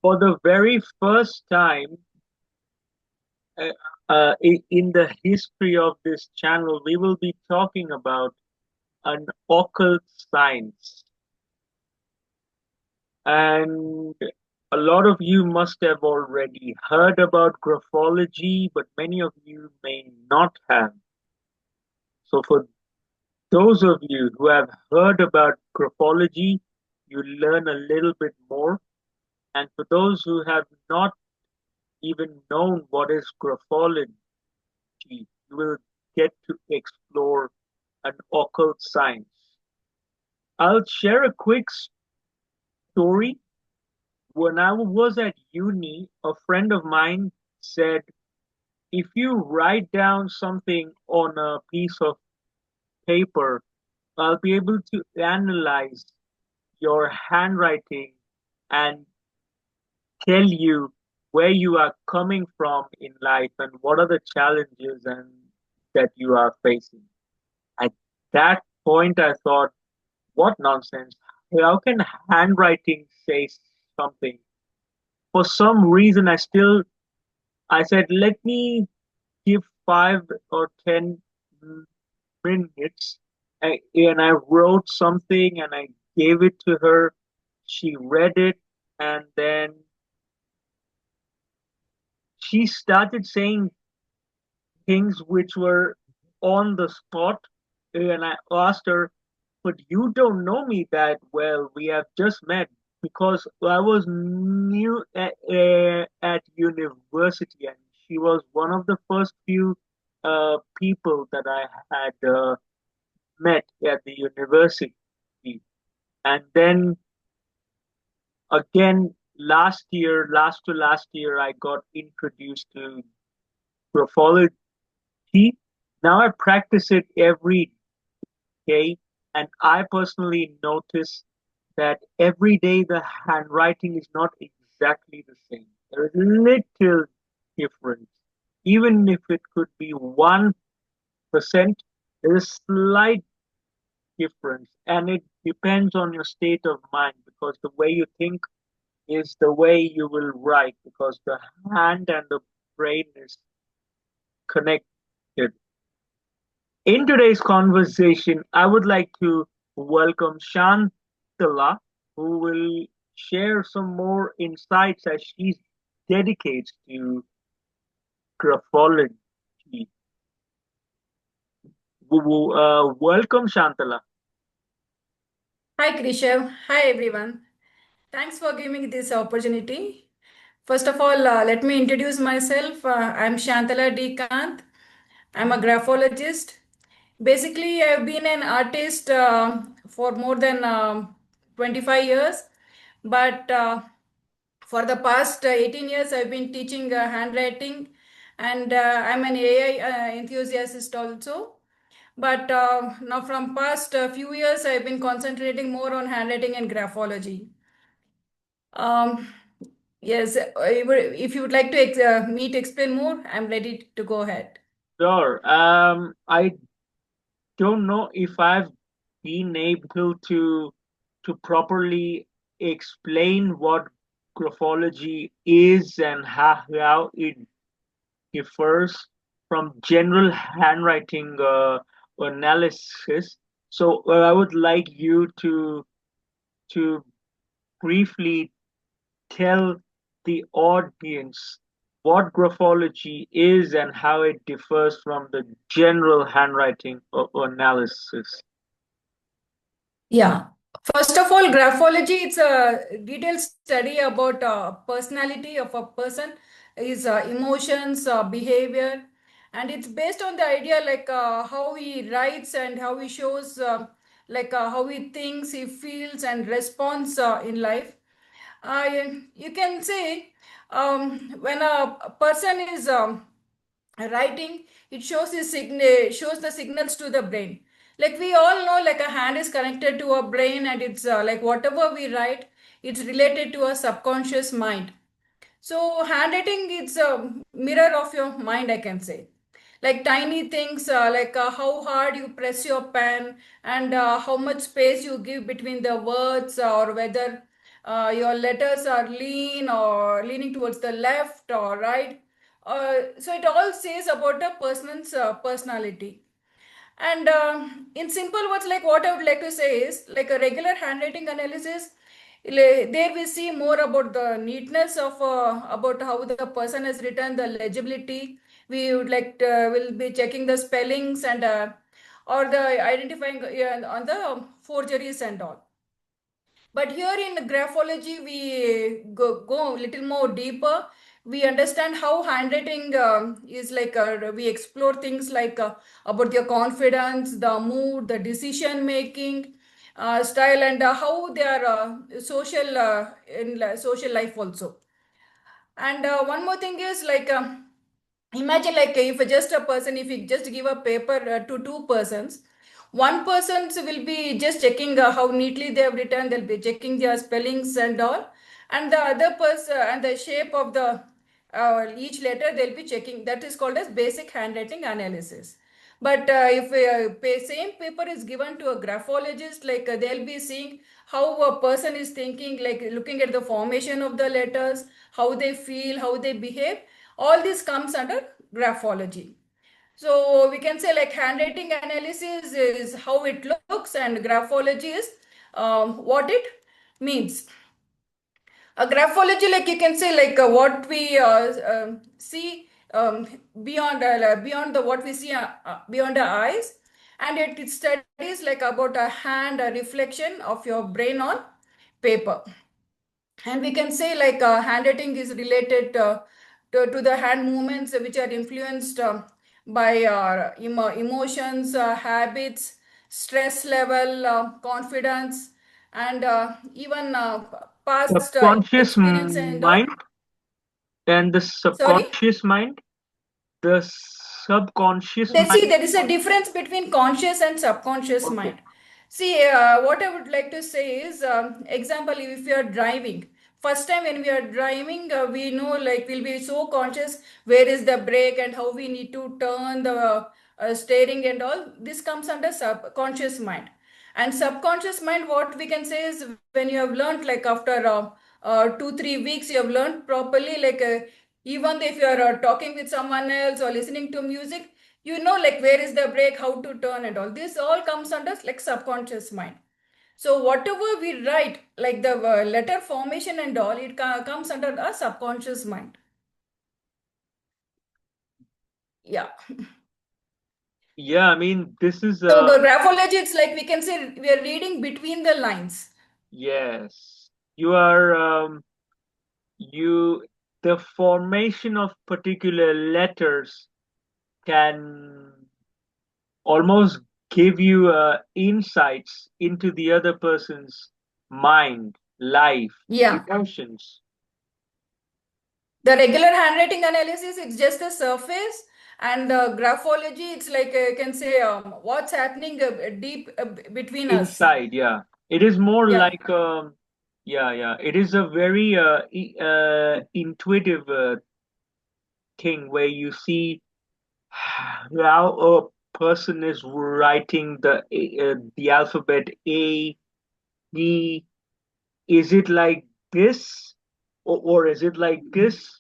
For the very first time in the history of this channel, we will be talking about an occult science. And a lot of you must have already heard about graphology, but many of you may not have. So, for those of you who have heard about graphology, you learn a little bit more. And for those who have not even known what is graphology, you will get to explore an occult science. I'll share a quick story. When I was at uni, a friend of mine said, if you write down something on a piece of paper, I'll be able to analyze your handwriting and tell you where you are coming from in life and what are the challenges and that you are facing. At that point, I thought, what nonsense. How can handwriting say something? For some reason, I said, let me give 5 or 10 minutes. And I wrote something and I gave it to her. She read it and then she started saying things which were on the spot. And I asked her, but you don't know me that well. We have just met because I was new at university, and she was one of the first few people that I had met at the university. And then again, last year, I got introduced to graphology. Now I practice it every day, and I personally notice that every day the handwriting is not exactly the same. There is little difference. Even if it could be 1%, there is slight difference. And it depends on your state of mind because the way you think is the way you will write because the hand and the brain is connected. In today's conversation, I would like to welcome Shantala, who will share some more insights as she dedicates to graphology. Welcome, Shantala. Hi Krishiv. Hi everyone. Thanks for giving me this opportunity. First of all, let me introduce myself. I'm Shantala D. Kant. I'm a graphologist. Basically, I've been an artist for more than 25 years, but for the past 18 years, I've been teaching handwriting, and I'm an AI enthusiast also. But now, from past few years, I've been concentrating more on handwriting and graphology. Um, yes, if you would like to me to explain more, I'm ready to go ahead. Sure. I don't know if I've been able to properly explain what graphology is and how it differs from general handwriting analysis. So I would like you to briefly tell the audience what graphology is and how it differs from the general handwriting analysis. Yeah. First of all, graphology, it's a detailed study about personality of a person, his emotions, behavior, and it's based on the idea like how he writes and how he shows, how he thinks, he feels, and responds in life. You can say when a person is writing, it shows shows the signals to the brain. Like we all know, like a hand is connected to a brain, and it's like whatever we write, it's related to a subconscious mind. So handwriting is a mirror of your mind, I can say. Like tiny things, how hard you press your pen and how much space you give between the words, or whether your letters are lean or leaning towards the left or right. So it all says about a person's personality. And in simple words, like what I would like to say is like a regular handwriting analysis. There we see more about the neatness of about how the person has written, the legibility. We would like to, will be checking the spellings and or the identifying on the forgeries and all. But here in graphology, we go a little more deeper. We understand how handwriting is like, we explore things like about your confidence, the mood, the decision making style, and how they are social in social life also. And one more thing is like, imagine like if just a person, if you just give a paper to two persons, one person will be just checking how neatly they have written, they'll be checking their spellings and all, and the other person and the shape of the each letter they'll be checking. That is called as basic handwriting analysis. But if same paper is given to a graphologist, like they'll be seeing how a person is thinking, like looking at the formation of the letters, how they feel, how they behave. All this comes under graphology. So we can say like handwriting analysis is how it looks, and graphology is what it means. A graphology, like you can say, like what we see beyond the what we see beyond our eyes, and it studies like about a hand, a reflection of your brain on paper. And we can say like handwriting is related to the hand movements which are influenced by emotions, habits, stress level, confidence, and even past Subconscious experience and all. mind and the Sorry. subconscious mind. The subconscious They see mind. there is a difference between conscious and subconscious Okay. mind. See, what I would like to say is, example, if you are driving, first time when we are driving, we know like we'll be so conscious where is the brake and how we need to turn the steering and all. This comes under subconscious mind. And subconscious mind, what we can say is when you have learned, like after 2 3 weeks, you have learned properly, like even if you are talking with someone else or listening to music, you know like where is the brake, how to turn and all. This all comes under like subconscious mind. So whatever we write, like the letter formation and all, it comes under a subconscious mind. Yeah. Yeah, I mean, this is So the graphology, it's like we can say we are reading between the lines. yes. You are you the formation of particular letters can almost give you insights into the other person's mind, life, Yeah. emotions. The regular handwriting analysis, it's just the surface, and the graphology, it's like you can say what's happening deep between us. Inside, yeah. It is more Yeah. like yeah, yeah. It is a very intuitive thing where you see how a person is writing the alphabet A, B. Is it like this, or is it like this,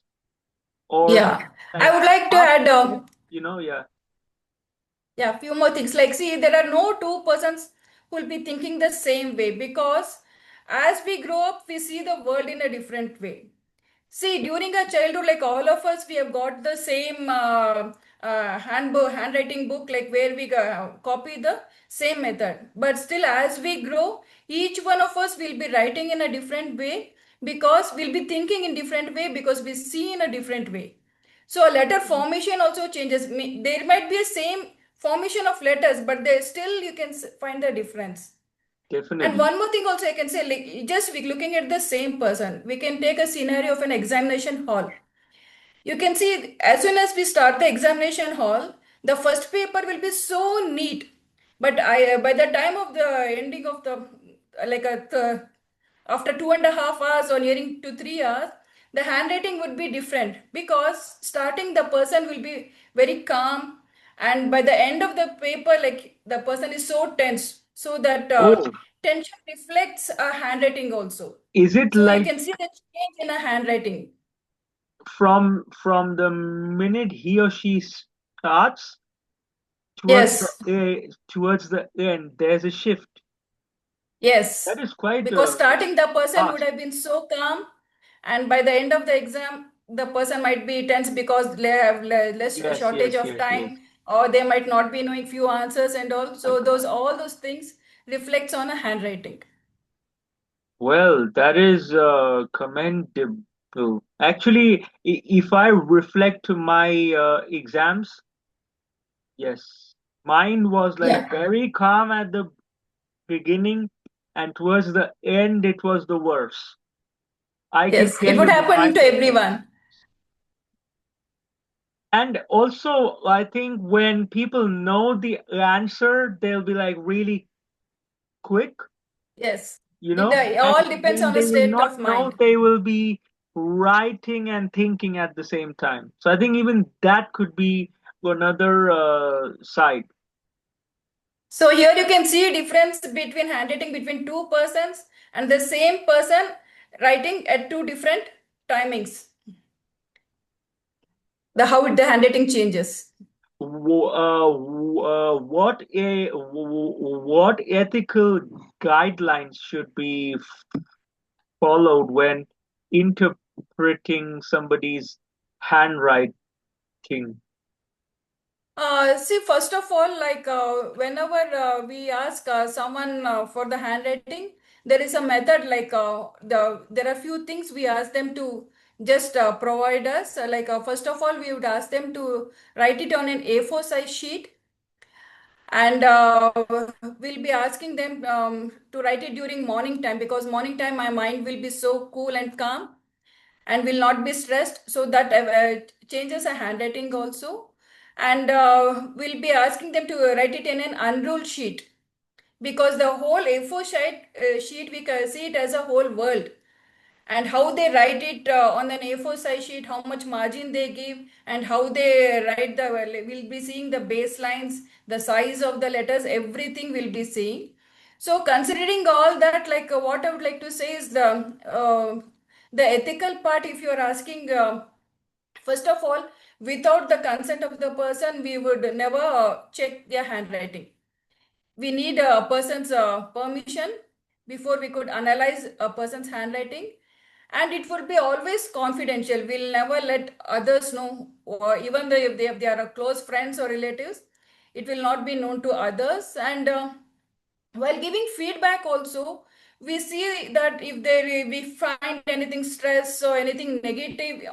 or Yeah. I like would like to half add, of it? Yeah, yeah, few more things. Like, see, there are no two persons who will be thinking the same way, because as we grow up, we see the world in a different way. See, during our childhood, like all of us, we have got the same handwriting book, like where we copy the same method. But still, as we grow, each one of us will be writing in a different way, because we'll be thinking in different way, because we see in a different way. So a letter formation also changes. There might be a same formation of letters, but there still you can find the difference. And definitely. one more thing also I can say, like just we looking at the same person, we can take a scenario of an examination hall. You can see as soon as we start the examination hall, the first paper will be so neat. But I by the time of the ending of the like after 2.5 hours or nearing to 3 hours, the handwriting would be different, because starting the person will be very calm, and by the end of the paper, like the person is so tense, so that Oh. tension reflects a handwriting also. Is it So you like can see the change in a handwriting. from the minute he or she starts Yes, towards the end, there's a shift. yes. That is quite Because starting the person would fast. have been so calm, and by the end of the exam, the person might be tense because they have less Yes, shortage yes, of yes, yes. time, or they might not be knowing few answers and all. So those all those things reflects on a handwriting. Well, that is commendable. Actually, if I reflect to my exams, yes, mine was like Yeah. very calm at the beginning, and towards the end, it was the worst. I can Yes, tell it would you happen mine to was like, everyone. and also I think when people know the answer, they'll be like really quick, Yes, you it know, and all depends when on the they will state not of know, mind. they will be writing and thinking at the same time. So I think even that could be another side. So here you can see difference between handwriting between two persons and the same person writing at two different timings. The how the handwriting changes. What ethical guidelines should be followed when interpreting somebody's handwriting? See, first of all, like whenever we ask someone for the handwriting, there is a method like there are few things we ask them to just provide us. Like first of all, we would ask them to write it on an A4 size sheet, and we'll be asking them to write it during morning time, because morning time my mind will be so cool and calm and will not be stressed, so that changes a handwriting also. And we'll be asking them to write it in an unruled sheet, because the whole A4 sheet we can see it as a whole world, and how they write it on an A4 size sheet, how much margin they give, and how they write the, we'll be seeing the baselines, the size of the letters, everything will be seeing. So considering all that, like what I would like to say is the ethical part. If you are asking, first of all, without the consent of the person, we would never check their handwriting. We need a person's permission before we could analyze a person's handwriting, and it would be always confidential. We'll never let others know, or even though if they are close friends or relatives, it will not be known to others. And while giving feedback also, we see that if there we find anything stress or anything negative,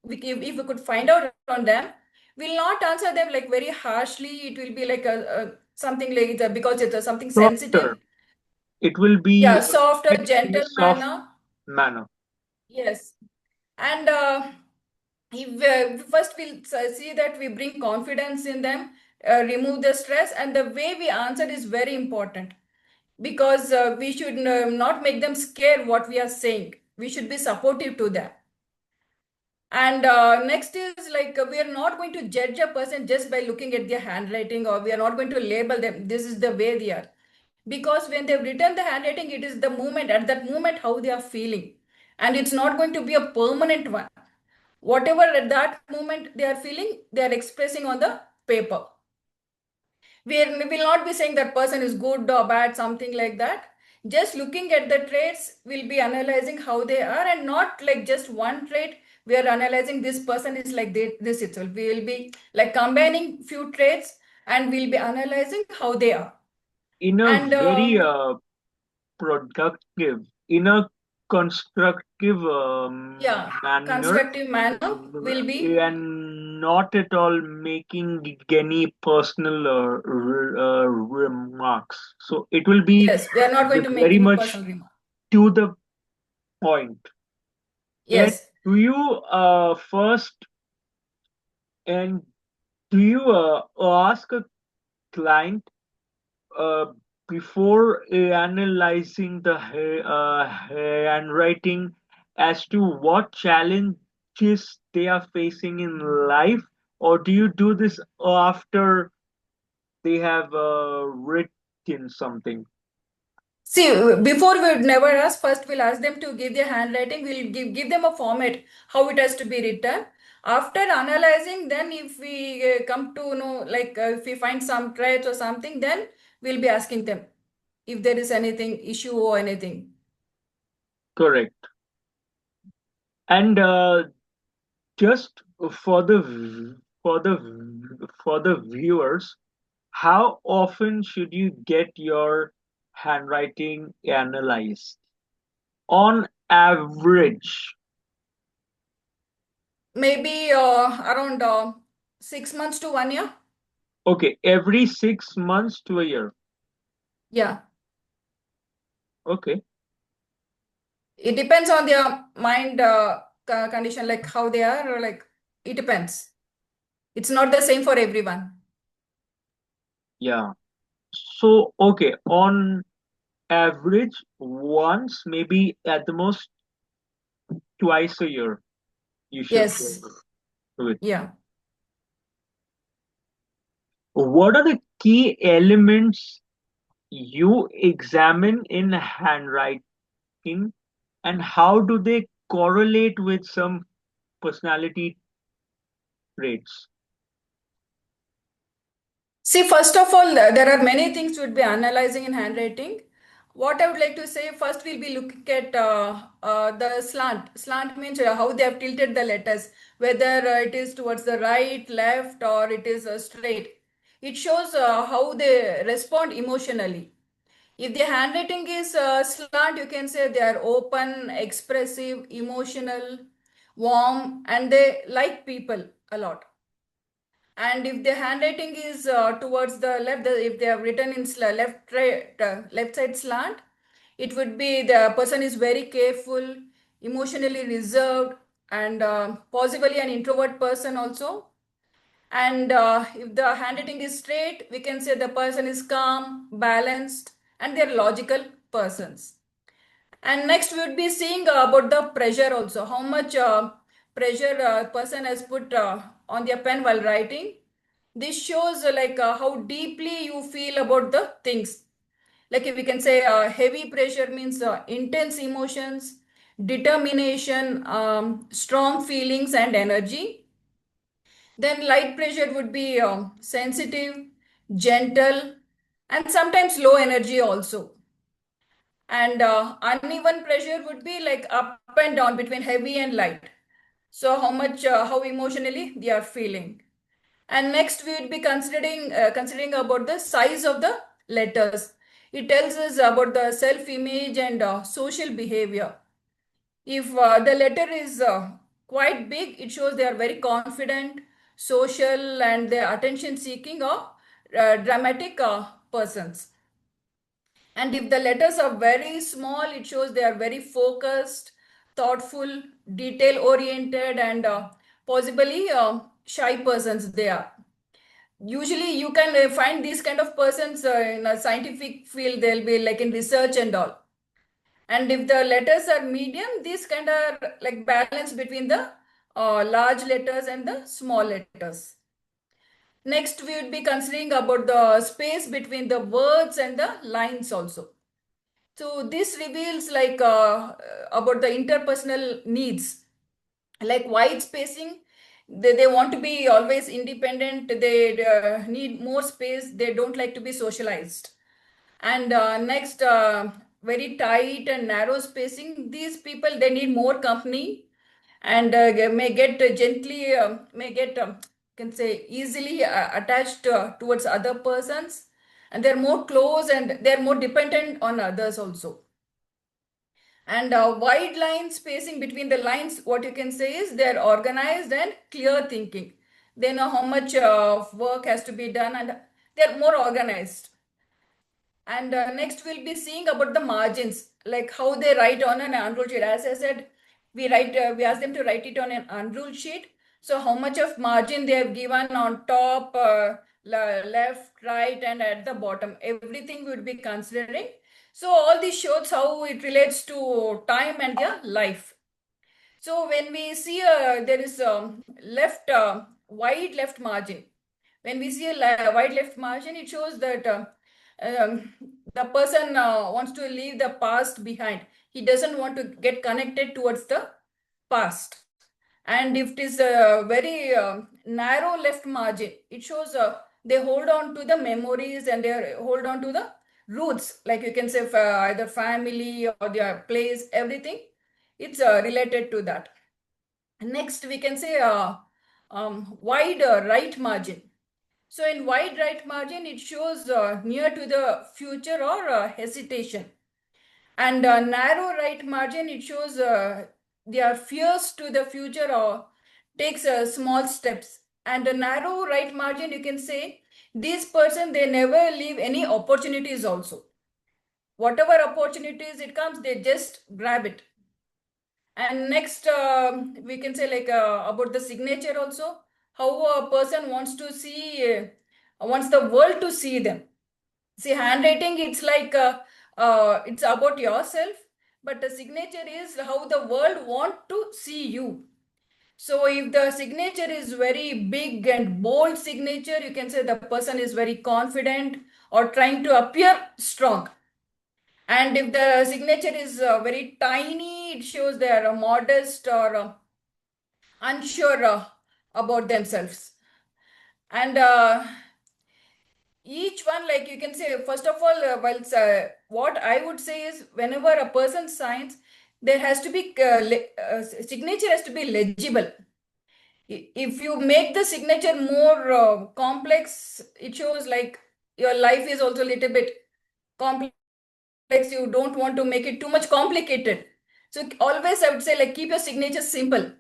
if we could find out on them, we'll not answer them like very harshly. It will be like a something like because it's something sensitive. Softer. It will be Yeah, a softer, bit in a gentle soft manner. manner. Yes. And if first we'll see that we bring confidence in them, remove the stress, and the way we answer is very important, because we should not make them scared what we are saying. We should be supportive to them. And next is like we are not going to judge a person just by looking at their handwriting, or we are not going to label them this is the way they are, because when they've written the handwriting, it is the moment, at that moment how they are feeling, and it's not going to be a permanent one. Whatever at that moment they are feeling, they are expressing on the paper. We will not be saying that person is good or bad, something like that. Just looking at the traits, we'll be analyzing how they are, and not like just one trait. We are analyzing this person is like this itself. We will be like combining few traits, and we'll be analyzing how they are. In a And very productive, in a constructive yeah, manner, constructive manner will be. and not at all making any personal remarks. So it will be Yes, we are not going to make very any much personal remark. to the point. And Yes. do you first and do you ask a client uh, before analyzing the handwriting as to what challenges they are facing in life, or do you do this after they have written something? See, before we would never ask, first we'll ask them to give their handwriting, we'll give them a format, how it has to be written. After analyzing, then if we come to know, like if we find some traits or something, then we'll be asking them if there is anything issue or anything. Correct. And just for the viewers, how often should you get your handwriting analyzed? On average. Maybe around 6 months to 1 year. Okay, every 6 months to a year. Yeah, Okay, it depends on their mind condition, like how they are, or like it depends. It's not the same for everyone. yeah. So, okay, on average, once, maybe at the most twice a year, you should Yes. do it. Yeah. What are the key elements you examine in handwriting, and how do they correlate with some personality traits? See, first of all, there are many things we'd be analyzing in handwriting. What I would like to say, first we'll be looking at the slant. Slant means how they have tilted the letters, whether it is towards the right, left, or it is straight. It shows how they respond emotionally. If the handwriting is slant, you can say they are open, expressive, emotional, warm, and they like people a lot. And if the handwriting is towards the left, if they have written in left, right, left side slant, it would be the person is very careful, emotionally reserved, and possibly an introvert person also. And if the handwriting is straight, we can say the person is calm, balanced, and they're logical persons. And next, we would be seeing about the pressure also. How much pressure a person has put on their pen while writing. This shows how deeply you feel about the things. Like if we can say heavy pressure means intense emotions, determination, strong feelings, and energy. Then light pressure would be sensitive, gentle, and sometimes low energy also. And uneven pressure would be like up and down between heavy and light. So how emotionally they are feeling. And next we would be considering about the size of the letters. It tells us about the self image and social behavior. If the letter is quite big, it shows they are very confident, social, and they are attention seeking or dramatic persons. And if the letters are very small, it shows they are very focused, thoughtful, detail oriented, and possibly shy persons they are. Usually, you can find these kind of persons in a scientific field, they'll be like in research and all. And if the letters are medium, these kind of like balance between the large letters and the small letters. Next, we would be considering about the space between the words and the lines also. So this reveals about the interpersonal needs, like wide spacing. They want to be always independent. They need more space. They don't like to be socialized. And next, very tight and narrow spacing. These people they need more company, and may get gently may get can say easily attached towards other persons, and they're more close and they're more dependent on others also. And wide line spacing between the lines, what you can say is they're organized and clear thinking. They know how much work has to be done, and they're more organized. And next, we'll be seeing about the margins, like how they write on an unruled sheet. As I said, we ask them to write it on an unruled sheet. So how much of margin they have given on top, left, right, and at the bottom. Everything we would be considering. So all this shows how it relates to time and their life. So when we see there is left wide left margin, when we see a wide left margin, it shows that um, The person wants to leave the past behind. He doesn't want to get connected towards the past. And if it is a very narrow left margin, it shows they hold on to the memories and they hold on to the roots, like you can say either family or their place, everything. It's related to that. Next, we can say wide right margin. So in wide right margin, it shows near to the future or hesitation. And narrow right margin, it shows they are fierce to the future or takes small steps. And a narrow right margin, you can say this person, they never leave any opportunities also. Whatever opportunities it comes, they just grab it. And next, we can say like about the signature also, how a person wants to see, wants the world to see them. See, handwriting, it's like it's about yourself, but the signature is how the world want to see you. So if the signature is very big and bold signature, you can say the person is very confident or trying to appear strong. And if the signature is very tiny, it shows they are modest or unsure about themselves. And each one, like you can say, first of all, what I would say is whenever a person signs, there has to be signature has to be legible. If you make the signature more complex, it shows like your life is also a little bit complex. You don't want to make it too much complicated. So always I would say like keep your signature simple.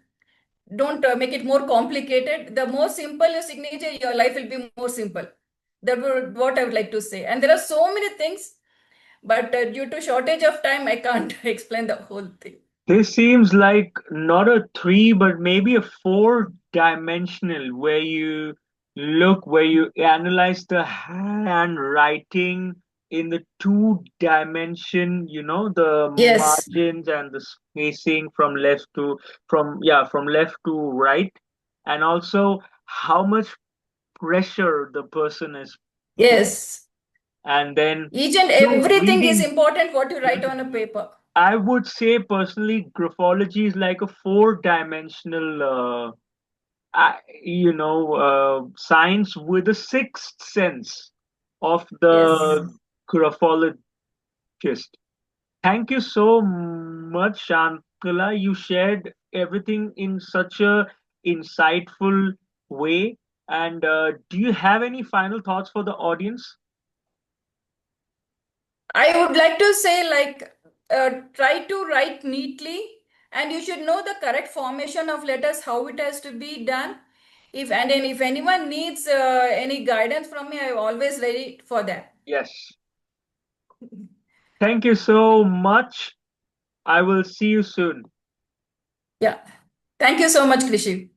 Don't make it more complicated. The more simple your signature, your life will be more simple. That would what I would like to say. And there are so many things, but due to shortage of time, I can't explain the whole thing. This seems like not a three, but maybe a four dimensional where you look, where you analyze the handwriting in the two dimension, the Yes, margins and the spacing from left to from left to right, and also how much pressure the person is put, yes. and then Each and through everything is reading. important what you write on a paper. I would say personally, graphology is like a four-dimensional, science with a sixth sense of Yes. the graphologist. Thank you so much, Shantala. You shared everything in such a insightful way. And do you have any final thoughts for the audience? I would like to say, like, try to write neatly, and you should know the correct formation of letters, how it has to be done. If anyone needs any guidance from me, I'm always ready for that. Yes. Thank you so much. I will see you soon. Yeah. Thank you so much, Krishiv.